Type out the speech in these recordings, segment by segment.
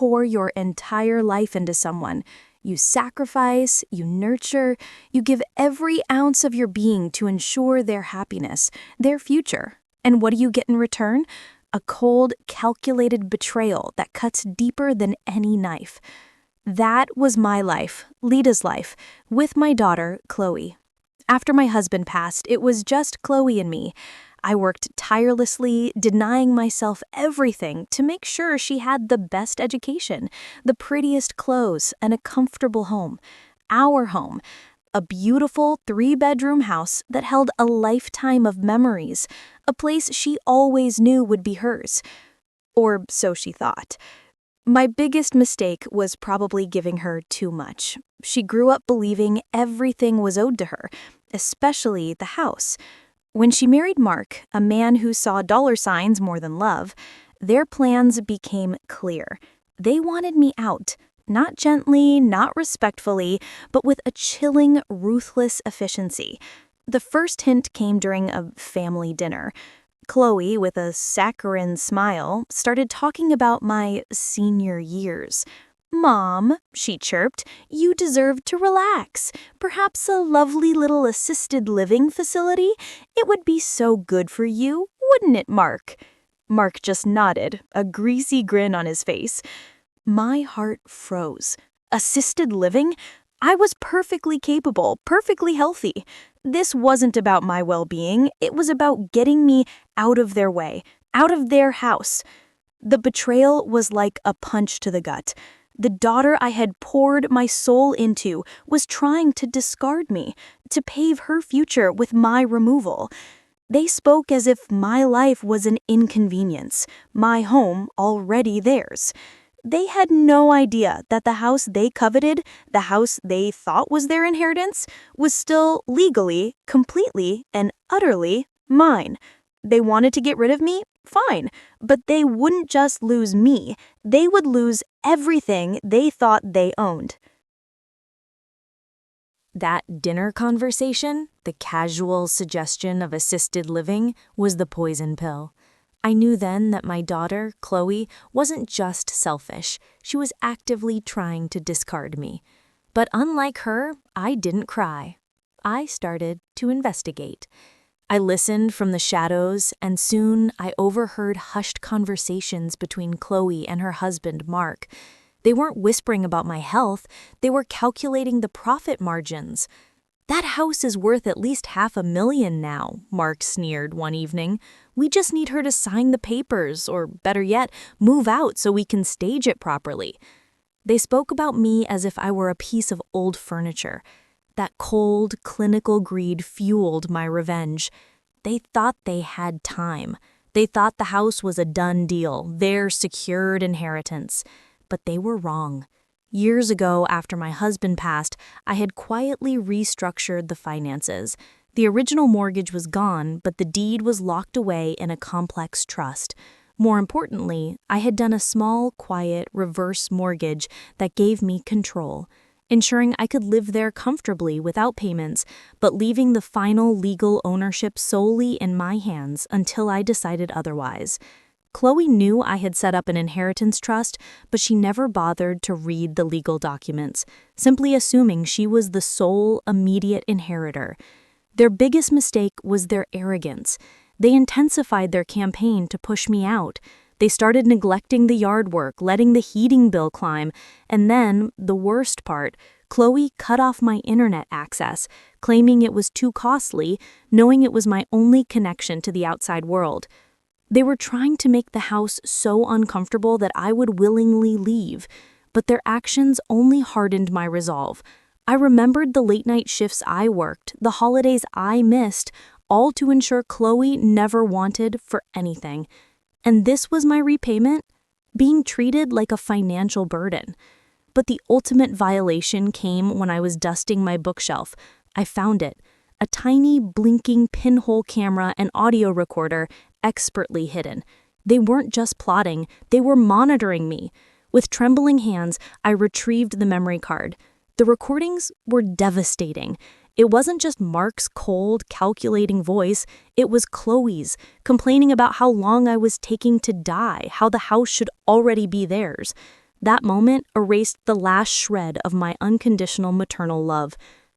pour your entire life into someone. You sacrifice, you nurture, you give every ounce of your being to ensure their happiness, their future. And what do you get in return? A cold, calculated betrayal that cuts deeper than any knife. That was my life, Lita's life, with my daughter, Chloe. After my husband passed, it was just Chloe and me. I worked tirelessly, denying myself everything to make sure she had the best education, the prettiest clothes, and a comfortable home. Our home. A beautiful 3-bedroom house that held a lifetime of memories, a place she always knew would be hers. Or so she thought. My biggest mistake was probably giving her too much. She grew up believing everything was owed to her, especially the house. When she married Mark, a man who saw dollar signs more than love, their plans became clear. They wanted me out. Not gently, not respectfully, but with a chilling, ruthless efficiency. The first hint came during a family dinner. Chloe, with a saccharine smile, started talking about my senior years. "Mom," she chirped, "you deserve to relax. Perhaps a lovely little assisted living facility? It would be so good for you, wouldn't it, Mark?" Mark just nodded, a greasy grin on his face. My heart froze. Assisted living? I was perfectly capable, perfectly healthy. This wasn't about my well-being. It was about getting me out of their way, out of their house. The betrayal was like a punch to the gut. The daughter I had poured my soul into was trying to discard me, to pave her future with my removal. They spoke as if my life was an inconvenience, my home already theirs. They had no idea that the house they coveted, the house they thought was their inheritance, was still legally, completely, and utterly mine. They wanted to get rid of me? Fine. But they wouldn't just lose me. They would lose everything they thought they owned. That dinner conversation, the casual suggestion of assisted living, was the poison pill. I knew then that my daughter, Chloe, wasn't just selfish. She was actively trying to discard me. But unlike her, I didn't cry. I started to investigate. I listened from the shadows, and soon I overheard hushed conversations between Chloe and her husband, Mark. They weren't whispering about my health, they were calculating the profit margins. "That house is worth at least $500,000 now," Mark sneered one evening. "We just need her to sign the papers, or better yet, move out so we can stage it properly." They spoke about me as if I were a piece of old furniture. That cold, clinical greed fueled my revenge. They thought they had time. They thought the house was a done deal, their secured inheritance. But they were wrong. Years ago, after my husband passed, I had quietly restructured the finances. The original mortgage was gone, but the deed was locked away in a complex trust. More importantly, I had done a small, quiet, reverse mortgage that gave me control, ensuring I could live there comfortably without payments, but leaving the final legal ownership solely in my hands until I decided otherwise. Chloe knew I had set up an inheritance trust, but she never bothered to read the legal documents, simply assuming she was the sole immediate inheritor. Their biggest mistake was their arrogance. They intensified their campaign to push me out. They started neglecting the yard work, letting the heating bill climb, and then, the worst part, Chloe cut off my internet access, claiming it was too costly, knowing it was my only connection to the outside world. They were trying to make the house so uncomfortable that I would willingly leave, but their actions only hardened my resolve. I remembered the late-night shifts I worked, the holidays I missed, all to ensure Chloe never wanted for anything. And this was my repayment? Being treated like a financial burden. But the ultimate violation came when I was dusting my bookshelf. I found it. A tiny, blinking pinhole camera and audio recorder expertly hidden. They weren't just plotting, they were monitoring me. With trembling hands, I retrieved the memory card. The recordings were devastating. It wasn't just Mark's cold, calculating voice, it was Chloe's, complaining about how long I was taking to die, how the house should already be theirs. That moment erased the last shred of my unconditional maternal love.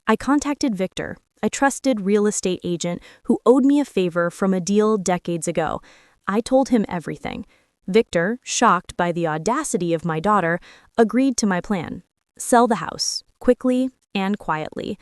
I contacted Victor, a trusted real estate agent who owed me a favor from a deal decades ago. I told him everything. Victor, shocked by the audacity of my daughter, agreed to my plan. Sell the house, quickly and quietly.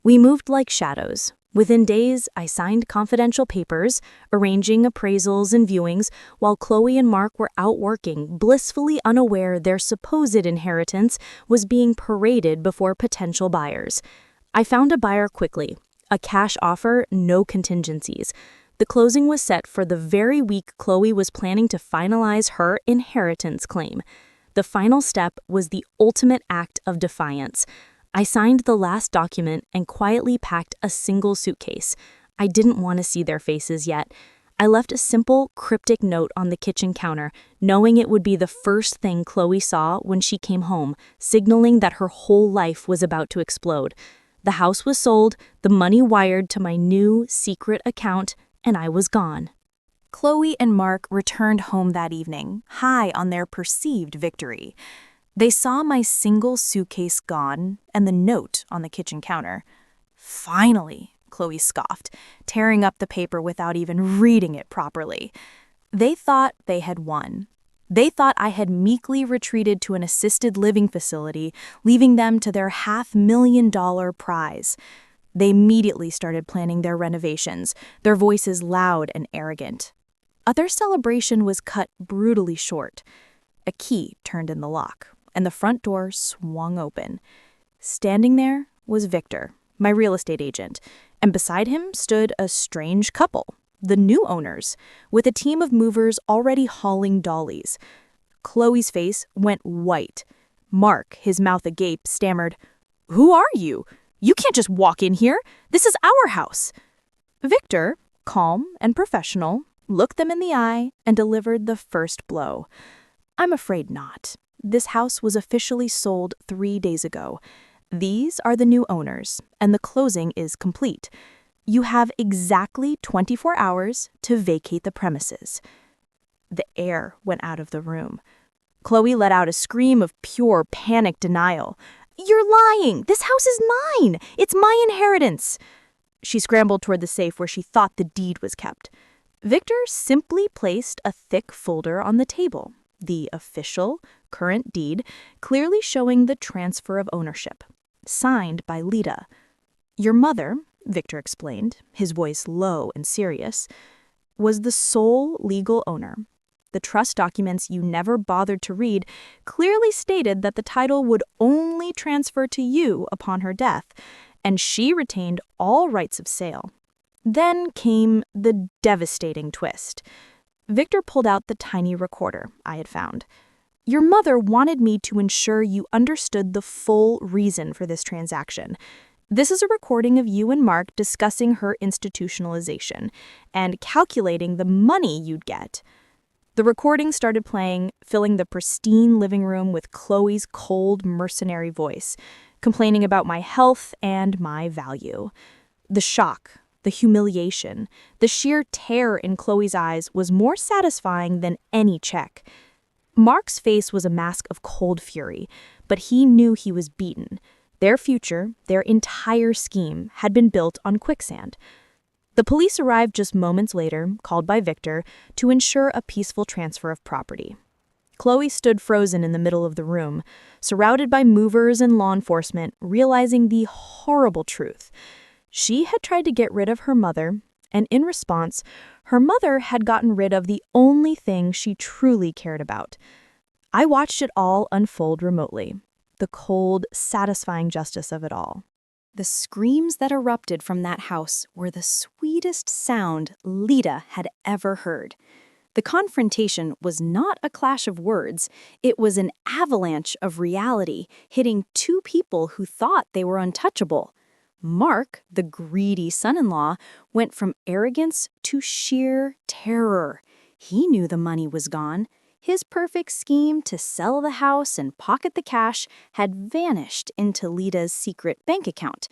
We moved like shadows. Within days, I signed confidential papers, arranging appraisals and viewings, while Chloe and Mark were out working, blissfully unaware their supposed inheritance was being paraded before potential buyers. I found a buyer quickly, a cash offer, no contingencies. The closing was set for the very week Chloe was planning to finalize her inheritance claim. The final step was the ultimate act of defiance. I signed the last document and quietly packed a single suitcase. I didn't want to see their faces yet. I left a simple, cryptic note on the kitchen counter, knowing it would be the first thing Chloe saw when she came home, signaling that her whole life was about to explode. The house was sold, the money wired to my new, secret account, and I was gone. Chloe and Mark returned home that evening, high on their perceived victory. They saw my single suitcase gone and the note on the kitchen counter. "Finally," Chloe scoffed, tearing up the paper without even reading it properly. They thought they had won. They thought I had meekly retreated to an assisted living facility, leaving them to their $500,000 prize. They immediately started planning their renovations, their voices loud and arrogant. Their celebration was cut brutally short. A key turned in the lock, and the front door swung open. Standing there was Victor, my real estate agent, and beside him stood a strange couple, the new owners, with a team of movers already hauling dollies. Chloe's face went white. Mark, his mouth agape, stammered, "Who are you? You can't just walk in here. This is our house." Victor, calm and professional, looked them in the eye and delivered the first blow. "I'm afraid not. This house was officially sold 3 days ago. These are the new owners, and the closing is complete. You have exactly 24 hours to vacate the premises." The air went out of the room. Chloe let out a scream of pure panic denial. "You're lying! This house is mine! It's my inheritance!" She scrambled toward the safe where she thought the deed was kept. Victor simply placed a thick folder on the table, the official, current deed, clearly showing the transfer of ownership, signed by Lita. "Your mother," Victor explained, his voice low and serious, "was the sole legal owner. The trust documents you never bothered to read clearly stated that the title would only transfer to you upon her death, and she retained all rights of sale." Then came the devastating twist. Victor pulled out the tiny recorder I had found. "Your mother wanted me to ensure you understood the full reason for this transaction. This is a recording of you and Mark discussing her institutionalization and calculating the money you'd get." The recording started playing, filling the pristine living room with Chloe's cold, mercenary voice, complaining about my health and my value. The shock, the humiliation, the sheer terror in Chloe's eyes was more satisfying than any check. Mark's face was a mask of cold fury, but he knew he was beaten. Their future, their entire scheme, had been built on quicksand. The police arrived just moments later, called by Victor, to ensure a peaceful transfer of property. Chloe stood frozen in the middle of the room, surrounded by movers and law enforcement, realizing the horrible truth. She had tried to get rid of her mother, and in response, her mother had gotten rid of the only thing she truly cared about. I watched it all unfold remotely, the cold, satisfying justice of it all. The screams that erupted from that house were the sweetest sound Lita had ever heard. The confrontation was not a clash of words, it was an avalanche of reality hitting two people who thought they were untouchable. Mark, the greedy son-in-law, went from arrogance to sheer terror. He knew the money was gone. His perfect scheme to sell the house and pocket the cash had vanished into Lita's secret bank account.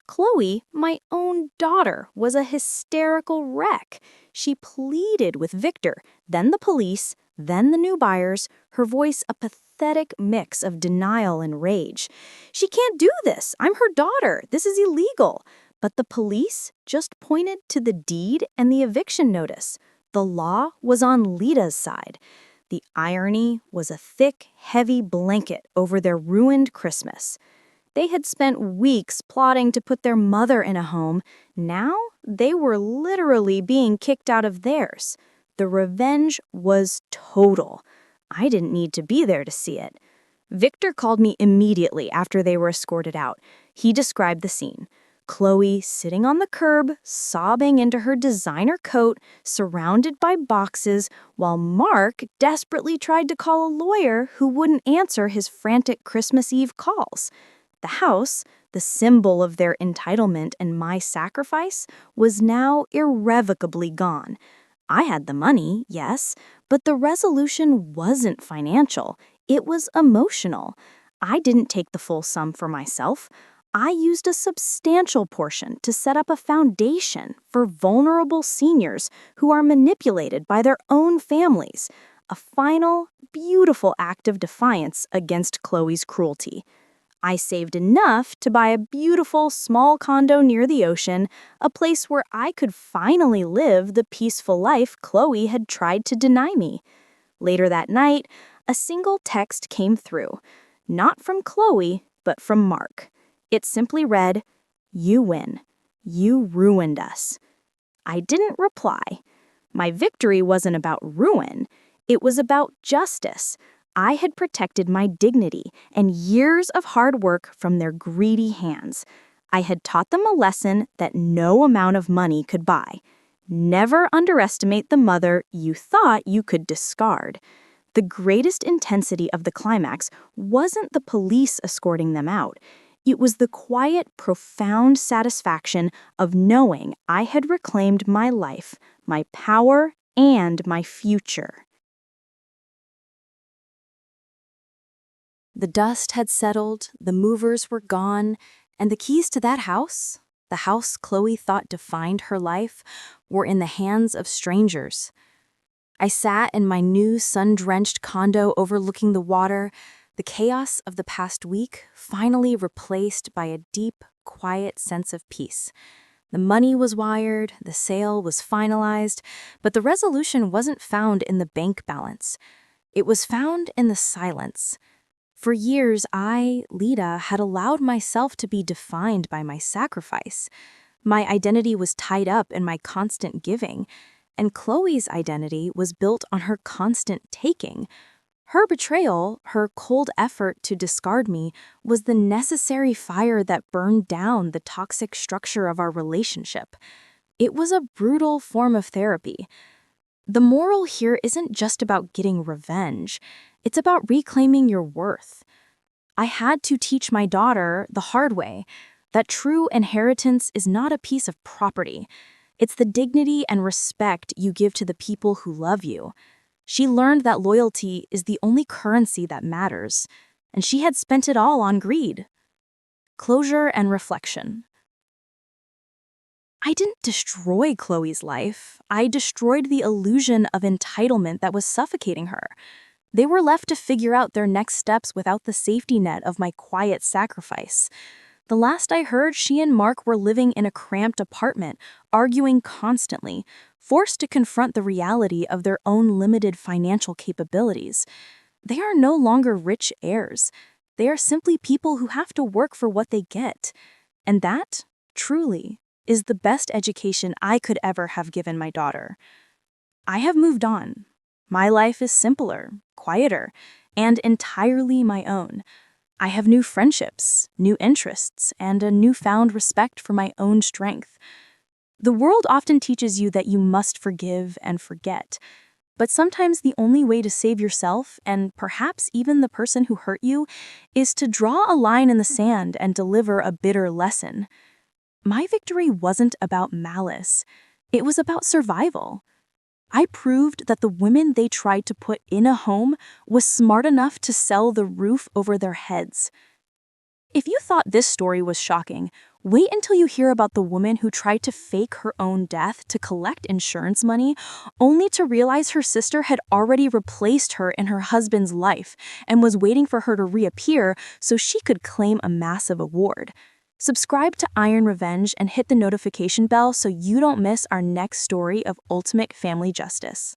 Chloe, my own daughter, was a hysterical wreck. She pleaded with Victor, then the police, then the new buyers, her voice a pathetic mix of denial and rage. "She can't do this. I'm her daughter. This is illegal." But the police just pointed to the deed and the eviction notice. The law was on Lita's side. The irony was a thick, heavy blanket over their ruined Christmas. They had spent weeks plotting to put their mother in a home. Now they were literally being kicked out of theirs. The revenge was total. I didn't need to be there to see it. Victor called me immediately after they were escorted out. He described the scene. Chloe sitting on the curb, sobbing into her designer coat, surrounded by boxes, while Mark desperately tried to call a lawyer who wouldn't answer his frantic Christmas Eve calls. The house, the symbol of their entitlement and my sacrifice, was now irrevocably gone. I had the money, yes, but the resolution wasn't financial. It was emotional. I didn't take the full sum for myself. I used a substantial portion to set up a foundation for vulnerable seniors who are manipulated by their own families. A final, beautiful act of defiance against Chloe's cruelty. I saved enough to buy a beautiful small condo near the ocean, a place where I could finally live the peaceful life Chloe had tried to deny me. Later that night, a single text came through, not from Chloe, but from Mark. It simply read, "You win. You ruined us." I didn't reply. My victory wasn't about ruin. It was about justice. I had protected my dignity and years of hard work from their greedy hands. I had taught them a lesson that no amount of money could buy. Never underestimate the mother you thought you could discard. The greatest intensity of the climax wasn't the police escorting them out. It was the quiet, profound satisfaction of knowing I had reclaimed my life, my power, and my future. The dust had settled, the movers were gone, and the keys to that house, the house Chloe thought defined her life, were in the hands of strangers. I sat in my new sun-drenched condo overlooking the water, the chaos of the past week finally replaced by a deep, quiet sense of peace. The money was wired, the sale was finalized, but the resolution wasn't found in the bank balance. It was found in the silence. For years, I, Lita, had allowed myself to be defined by my sacrifice. My identity was tied up in my constant giving, and Chloe's identity was built on her constant taking. Her betrayal, her cold effort to discard me, was the necessary fire that burned down the toxic structure of our relationship. It was a brutal form of therapy. The moral here isn't just about getting revenge. It's about reclaiming your worth. I had to teach my daughter the hard way that true inheritance is not a piece of property. It's the dignity and respect you give to the people who love you. She learned that loyalty is the only currency that matters, and she had spent it all on greed. Closure and reflection. I didn't destroy Chloe's life. I destroyed the illusion of entitlement that was suffocating her. They were left to figure out their next steps without the safety net of my quiet sacrifice. The last I heard, she and Mark were living in a cramped apartment, arguing constantly, forced to confront the reality of their own limited financial capabilities. They are no longer rich heirs. They are simply people who have to work for what they get. And that, truly, is the best education I could ever have given my daughter. I have moved on. My life is simpler, quieter, and entirely my own. I have new friendships, new interests, and a newfound respect for my own strength. The world often teaches you that you must forgive and forget, but sometimes the only way to save yourself, and perhaps even the person who hurt you, is to draw a line in the sand and deliver a bitter lesson. My victory wasn't about malice. It was about survival. I proved that the women they tried to put in a home was smart enough to sell the roof over their heads. If you thought this story was shocking, Wait until you hear about the woman who tried to fake her own death to collect insurance money, only to realize her sister had already replaced her in her husband's life and was waiting for her to reappear so she could claim a massive award. Subscribe to Iron Revenge and hit the notification bell so you don't miss our next story of ultimate family justice.